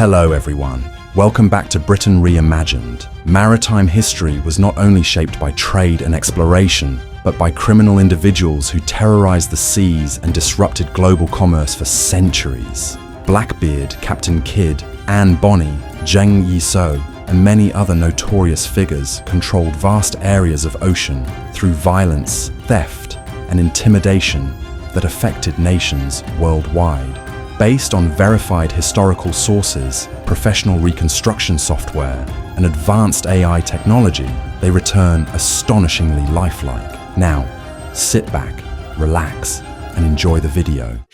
Hello everyone, welcome back to Britain Reimagined. Maritime history was not only shaped by trade and exploration, but by criminal individuals who terrorized the seas and disrupted global commerce for centuries. Blackbeard, Captain Kidd, and Bonny, Zheng Yi Sao, and many other notorious figures controlled vast areas of ocean through violence, theft, and intimidation that affected nations worldwide. Based on verified historical sources, professional reconstruction software, and advanced AI technology, they return astonishingly lifelike. Now, sit back, relax, and enjoy the video.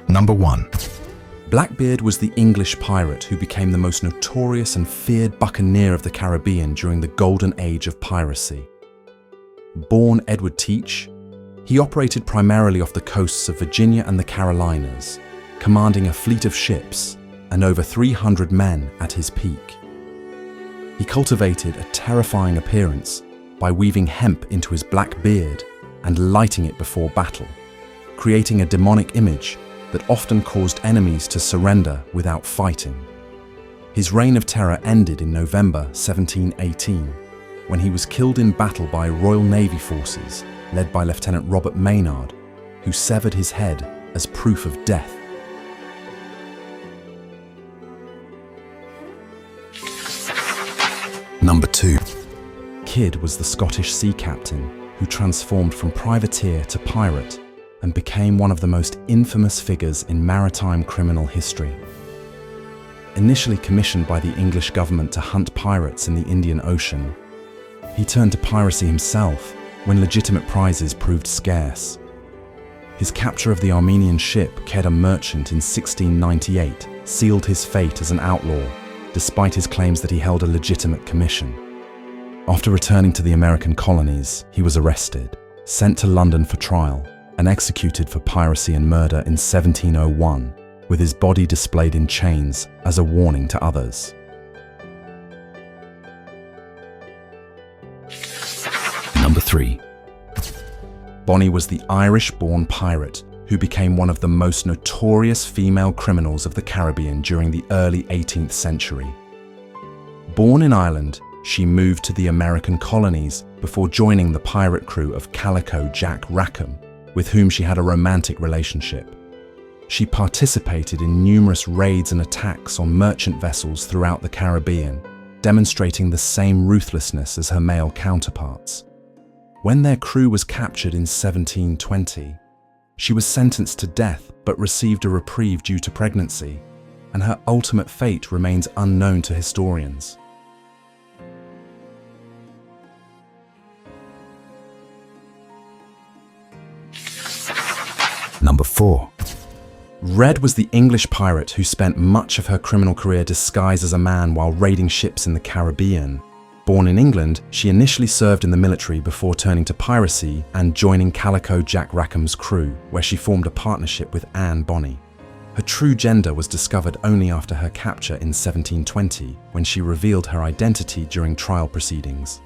Number 1. Blackbeard was the English pirate who became the most notorious and feared buccaneer of the Caribbean during the Golden Age of Piracy. Born Edward Teach, he operated primarily off the coasts of Virginia and the Carolinas, commanding a fleet of ships and over 300 men at his peak. He cultivated a terrifying appearance by weaving hemp into his black beard and lighting it before battle, creating a demonic image that often caused enemies to surrender without fighting. His reign of terror ended in November 1718, when he was killed in battle by Royal Navy forces led by Lieutenant Robert Maynard, who severed his head as proof of death. Number 2. Kidd was the Scottish sea captain who transformed from privateer to pirate and became one of the most infamous figures in maritime criminal history. Initially commissioned by the English government to hunt pirates in the Indian Ocean, he turned to piracy himself when legitimate prizes proved scarce. His capture of the Armenian ship Kedar Merchant in 1698 sealed his fate as an outlaw, despite his claims that he held a legitimate commission. After returning to the American colonies, he was arrested, sent to London for trial, and executed for piracy and murder in 1701, with his body displayed in chains as a warning to others. Number 3. Bonny was the Irish-born pirate who became one of the most notorious female criminals of the Caribbean during the early 18th century. Born in Ireland, she moved to the American colonies before joining the pirate crew of Calico Jack Rackham, with whom she had a romantic relationship. She participated in numerous raids and attacks on merchant vessels throughout the Caribbean, demonstrating the same ruthlessness as her male counterparts. When their crew was captured in 1720, she was sentenced to death but received a reprieve due to pregnancy, and her ultimate fate remains unknown to historians. Number 4. Red was the English pirate who spent much of her criminal career disguised as a man while raiding ships in the Caribbean. Born in England, she initially served in the military before turning to piracy and joining Calico Jack Rackham's crew, where she formed a partnership with Bonny. Her true gender was discovered only after her capture in 1720, when she revealed her identity during trial proceedings.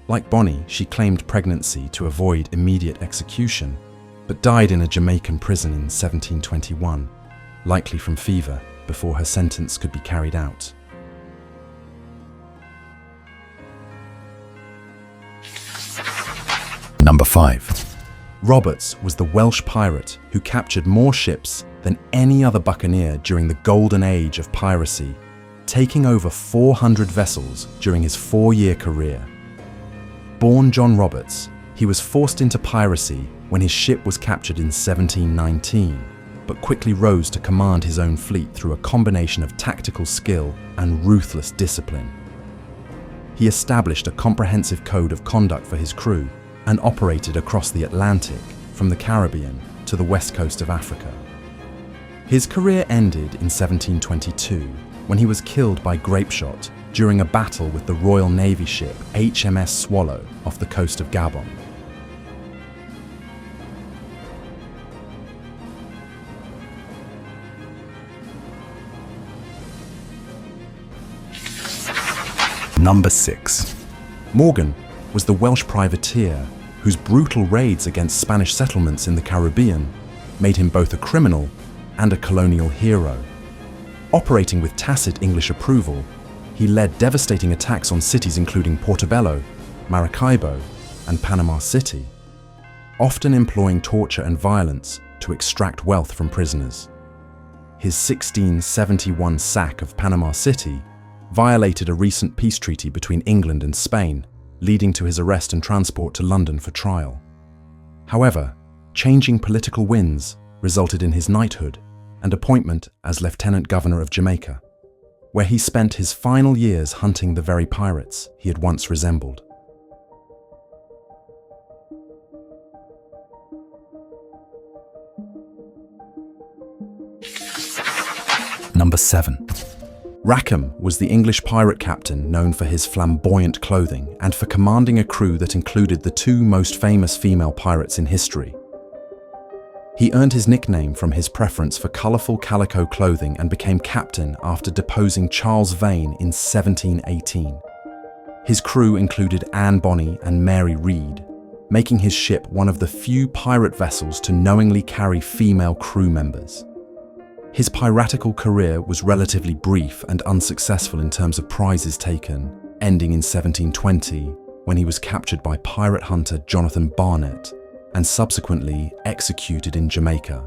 Like Bonny, she claimed pregnancy to avoid immediate execution, but died in a Jamaican prison in 1721, likely from fever, before her sentence could be carried out. Number 5. Roberts was the Welsh pirate who captured more ships than any other buccaneer during the Golden Age of Piracy, taking over 400 vessels during his 4-year career. Born John Roberts, he was forced into piracy when his ship was captured in 1719, but quickly rose to command his own fleet through a combination of tactical skill and ruthless discipline. He established a comprehensive code of conduct for his crew and operated across the Atlantic, from the Caribbean to the west coast of Africa. His career ended in 1722, when he was killed by grapeshot during a battle with the Royal Navy ship HMS Swallow off the coast of Gabon. Number 6. Morgan was the Welsh privateer whose brutal raids against Spanish settlements in the Caribbean made him both a criminal and a colonial hero. Operating with tacit English approval, he led devastating attacks on cities including Portobello, Maracaibo, and Panama City, often employing torture and violence to extract wealth from prisoners. His 1671 sack of Panama City violated a recent peace treaty between England and Spain, leading to his arrest and transport to London for trial. However, changing political winds resulted in his knighthood and appointment as Lieutenant Governor of Jamaica, where he spent his final years hunting the very pirates he had once resembled. Number 7. Rackham was the English pirate captain known for his flamboyant clothing and for commanding a crew that included the two most famous female pirates in history. He earned his nickname from his preference for colourful calico clothing and became captain after deposing Charles Vane in 1718. His crew included Bonny and Mary Read, making his ship one of the few pirate vessels to knowingly carry female crew members. His piratical career was relatively brief and unsuccessful in terms of prizes taken, ending in 1720 when he was captured by pirate hunter Jonathan Barnett and subsequently executed in Jamaica.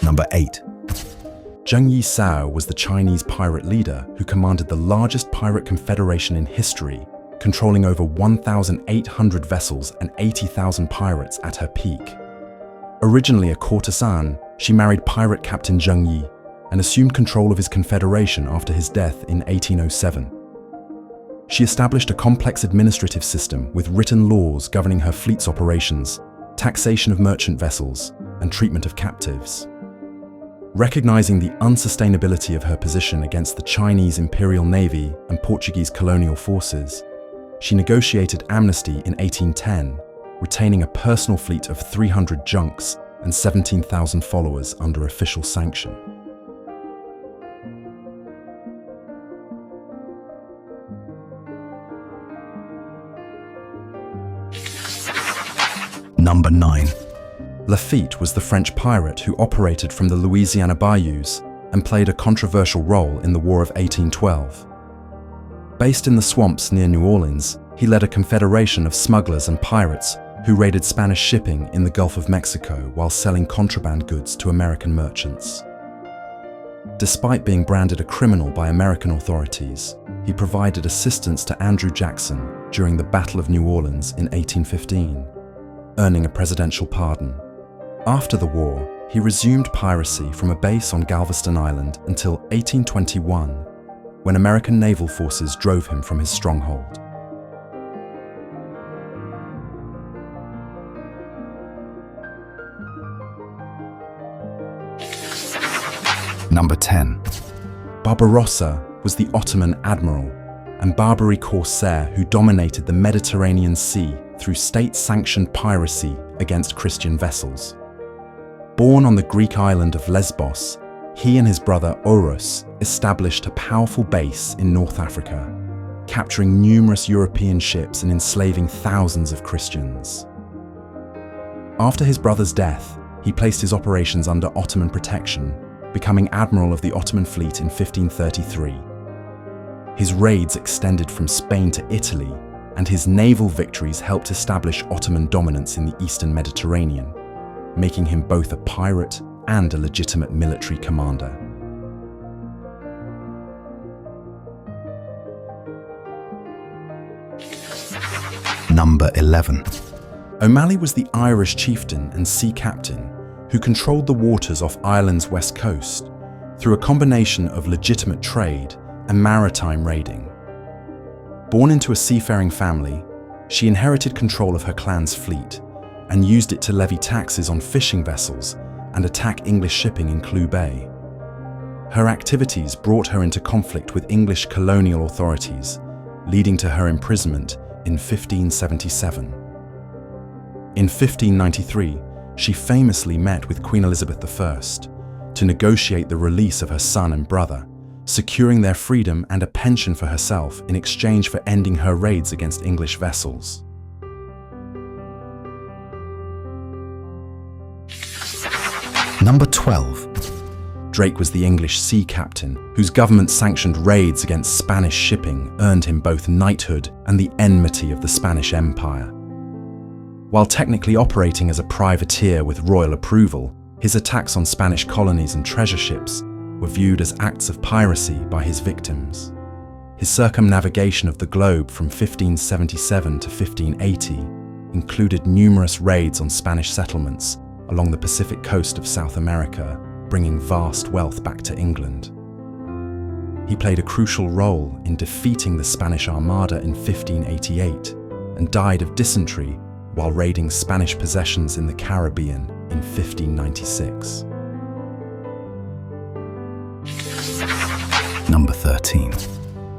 Number 8. Zheng Yi Sao was the Chinese pirate leader who commanded the largest pirate confederation in history, controlling over 1,800 vessels and 80,000 pirates at her peak. Originally a courtesan, she married pirate Captain Zheng Yi and assumed control of his confederation after his death in 1807. She established a complex administrative system with written laws governing her fleet's operations, taxation of merchant vessels, and treatment of captives. Recognizing the unsustainability of her position against the Chinese Imperial Navy and Portuguese colonial forces, she negotiated amnesty in 1810, retaining a personal fleet of 300 junks and 17,000 followers under official sanction. Number 9. Lafitte was the French pirate who operated from the Louisiana bayous and played a controversial role in the War of 1812. Based in the swamps near New Orleans, he led a confederation of smugglers and pirates who raided Spanish shipping in the Gulf of Mexico while selling contraband goods to American merchants. Despite being branded a criminal by American authorities, he provided assistance to Andrew Jackson during the Battle of New Orleans in 1815, earning a presidential pardon. After the war, he resumed piracy from a base on Galveston Island until 1821, when American naval forces drove him from his stronghold. Number 10. Barbarossa was the Ottoman admiral and Barbary corsair who dominated the Mediterranean Sea through state-sanctioned piracy against Christian vessels. Born on the Greek island of Lesbos, he and his brother Orus established a powerful base in North Africa, capturing numerous European ships and enslaving thousands of Christians. After his brother's death, he placed his operations under Ottoman protection, becoming admiral of the Ottoman fleet in 1533. His raids extended from Spain to Italy, and his naval victories helped establish Ottoman dominance in the Eastern Mediterranean, making him both a pirate and a legitimate military commander. Number 11. O'Malley was the Irish chieftain and sea captain who controlled the waters off Ireland's west coast through a combination of legitimate trade and maritime raiding. Born into a seafaring family, she inherited control of her clan's fleet and used it to levy taxes on fishing vessels and attack English shipping in Clew Bay. Her activities brought her into conflict with English colonial authorities, leading to her imprisonment in 1577. In 1593, she famously met with Queen Elizabeth I to negotiate the release of her son and brother, securing their freedom and a pension for herself in exchange for ending her raids against English vessels. Number 12. Drake was the English sea captain whose government-sanctioned raids against Spanish shipping earned him both knighthood and the enmity of the Spanish Empire. While technically operating as a privateer with royal approval, his attacks on Spanish colonies and treasure ships were viewed as acts of piracy by his victims. His circumnavigation of the globe from 1577 to 1580 included numerous raids on Spanish settlements along the Pacific coast of South America, bringing vast wealth back to England. He played a crucial role in defeating the Spanish Armada in 1588 and died of dysentery while raiding Spanish possessions in the Caribbean in 1596. Number 13.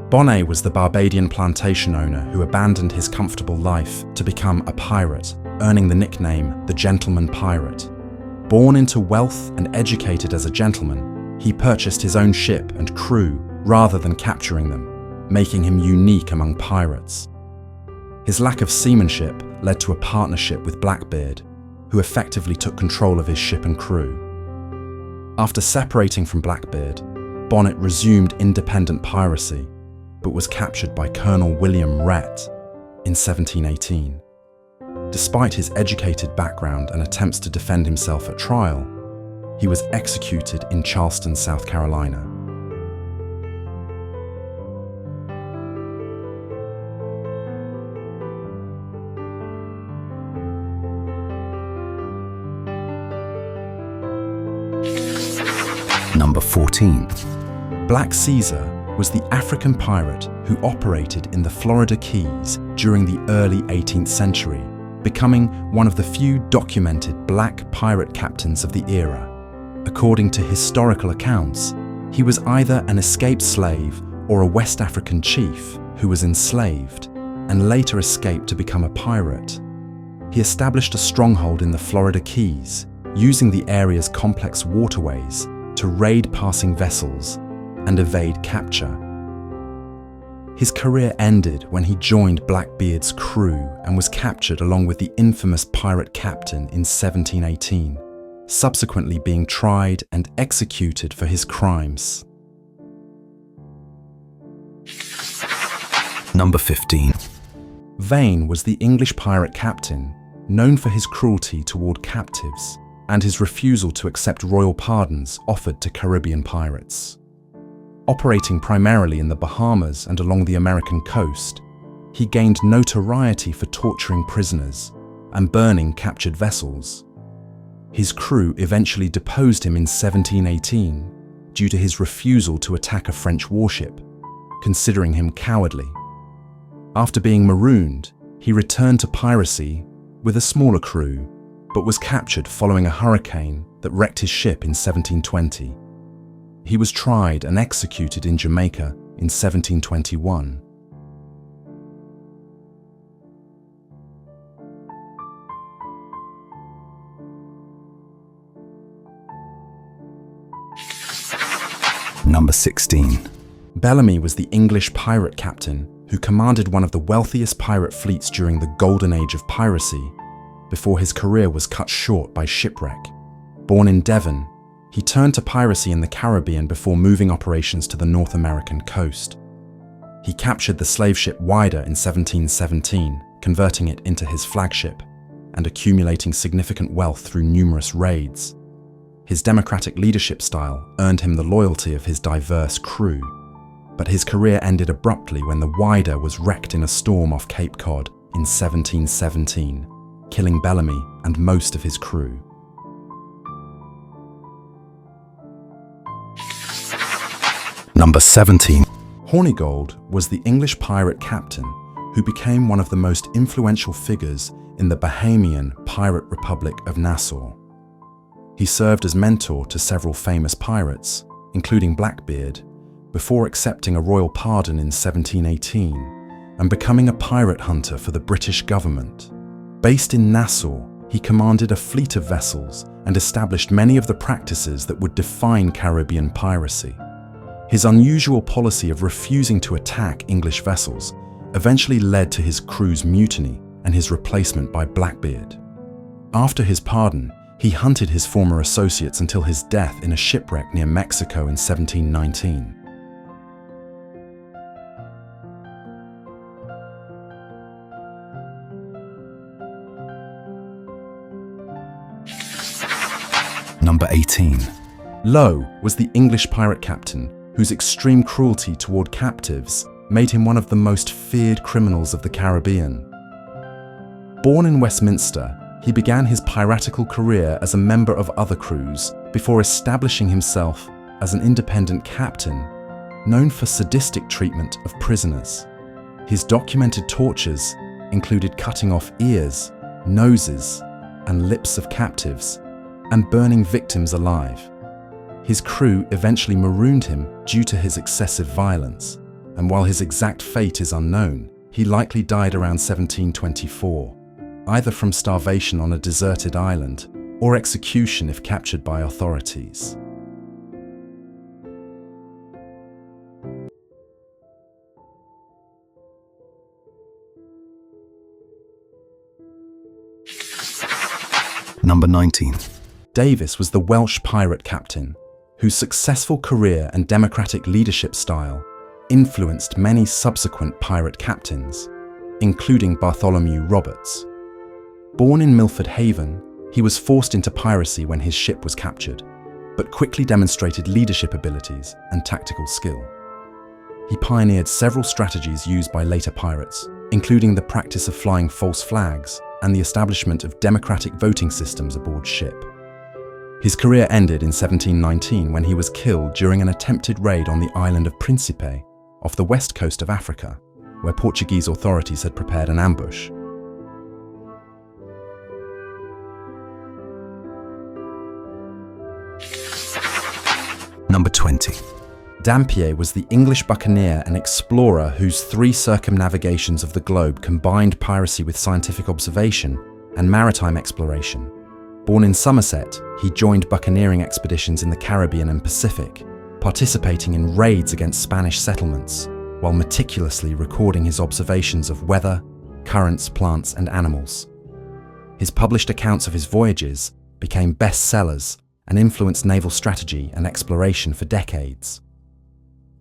Bonny was the Barbadian plantation owner who abandoned his comfortable life to become a pirate, earning the nickname the Gentleman Pirate. Born into wealth and educated as a gentleman, he purchased his own ship and crew rather than capturing them, making him unique among pirates. His lack of seamanship led to a partnership with Blackbeard, who effectively took control of his ship and crew. After separating from Blackbeard, Bonnet resumed independent piracy, but was captured by Colonel William Rhett in 1718. Despite his educated background and attempts to defend himself at trial, he was executed in Charleston, South Carolina. Number 14. Black Caesar was the African pirate who operated in the Florida Keys during the early 18th century, becoming one of the few documented black pirate captains of the era. According to historical accounts, he was either an escaped slave or a West African chief who was enslaved and later escaped to become a pirate. He established a stronghold in the Florida Keys, using the area's complex waterways to raid passing vessels and evade capture. His career ended when he joined Blackbeard's crew and was captured along with the infamous pirate captain in 1718, subsequently being tried and executed for his crimes. Number 15. Vane was the English pirate captain, known for his cruelty toward captives and his refusal to accept royal pardons offered to Caribbean pirates. Operating primarily in the Bahamas and along the American coast, he gained notoriety for torturing prisoners and burning captured vessels. His crew eventually deposed him in 1718 due to his refusal to attack a French warship, considering him cowardly. After being marooned, he returned to piracy with a smaller crew, but was captured following a hurricane that wrecked his ship in 1720. He was tried and executed in Jamaica in 1721. Number 16. Bellamy was the English pirate captain who commanded one of the wealthiest pirate fleets during the Golden Age of Piracy, before his career was cut short by shipwreck. Born in Devon, he turned to piracy in the Caribbean before moving operations to the North American coast. He captured the slave ship Wider in 1717, converting it into his flagship, and accumulating significant wealth through numerous raids. His democratic leadership style earned him the loyalty of his diverse crew, but his career ended abruptly when the Wider was wrecked in a storm off Cape Cod in 1717, killing Bellamy and most of his crew. Number 17. Hornigold was the English pirate captain who became one of the most influential figures in the Bahamian Pirate Republic of Nassau. He served as mentor to several famous pirates, including Blackbeard, before accepting a royal pardon in 1718 and becoming a pirate hunter for the British government. Based in Nassau, he commanded a fleet of vessels and established many of the practices that would define Caribbean piracy. His unusual policy of refusing to attack English vessels eventually led to his crew's mutiny and his replacement by Blackbeard. After his pardon, he hunted his former associates until his death in a shipwreck near Mexico in 1719. Number 18. Lowe was the English pirate captain whose extreme cruelty toward captives made him one of the most feared criminals of the Caribbean. Born in Westminster, he began his piratical career as a member of other crews before establishing himself as an independent captain, known for sadistic treatment of prisoners. His documented tortures included cutting off ears, noses, and lips of captives, and burning victims alive. His crew eventually marooned him due to his excessive violence, and while his exact fate is unknown, he likely died around 1724, either from starvation on a deserted island or execution if captured by authorities. Number 19. Davis was the Welsh pirate captain whose successful career and democratic leadership style influenced many subsequent pirate captains, including Bartholomew Roberts. Born in Milford Haven, he was forced into piracy when his ship was captured, but quickly demonstrated leadership abilities and tactical skill. He pioneered several strategies used by later pirates, including the practice of flying false flags and the establishment of democratic voting systems aboard ship. His career ended in 1719 when he was killed during an attempted raid on the island of Principe off the west coast of Africa, where Portuguese authorities had prepared an ambush. Number 20. Dampier was the English buccaneer and explorer whose 3 circumnavigations of the globe combined piracy with scientific observation and maritime exploration. Born in Somerset, he joined buccaneering expeditions in the Caribbean and Pacific, participating in raids against Spanish settlements, while meticulously recording his observations of weather, currents, plants, and animals. His published accounts of his voyages became bestsellers and influenced naval strategy and exploration for decades.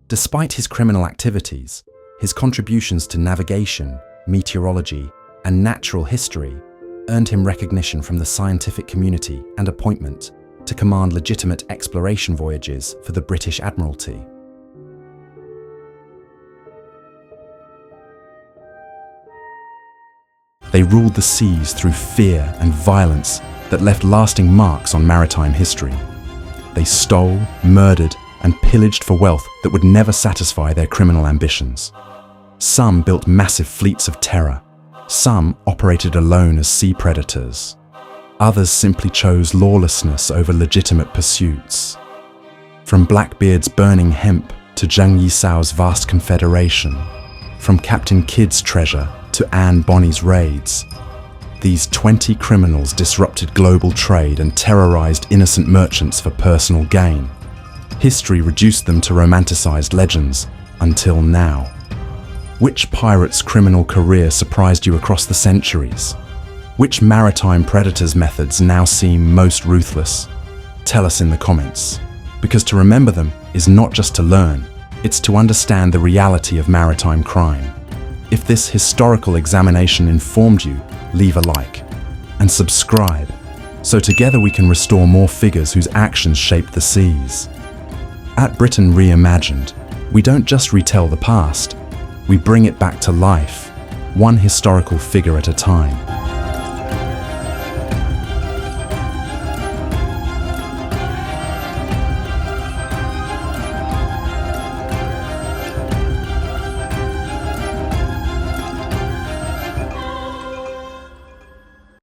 Despite his criminal activities, his contributions to navigation, meteorology, and natural history earned him recognition from the scientific community and appointment to command legitimate exploration voyages for the British Admiralty. They ruled the seas through fear and violence that left lasting marks on maritime history. They stole, murdered, and pillaged for wealth that would never satisfy their criminal ambitions. Some built massive fleets of terror. Some operated alone as sea predators. Others simply chose lawlessness over legitimate pursuits. From Blackbeard's burning hemp to Zheng Yi Sao's vast confederation, from Captain Kidd's treasure to Bonny's raids, these 20 criminals disrupted global trade and terrorized innocent merchants for personal gain. History reduced them to romanticized legends until now. Which pirate's criminal career surprised you across the centuries? Which maritime predator's methods now seem most ruthless? Tell us in the comments, because to remember them is not just to learn, it's to understand the reality of maritime crime. If this historical examination informed you, leave a like and subscribe, so together we can restore more figures whose actions shaped the seas. At Britain Reimagined, we don't just retell the past, we bring it back to life, one historical figure at a time.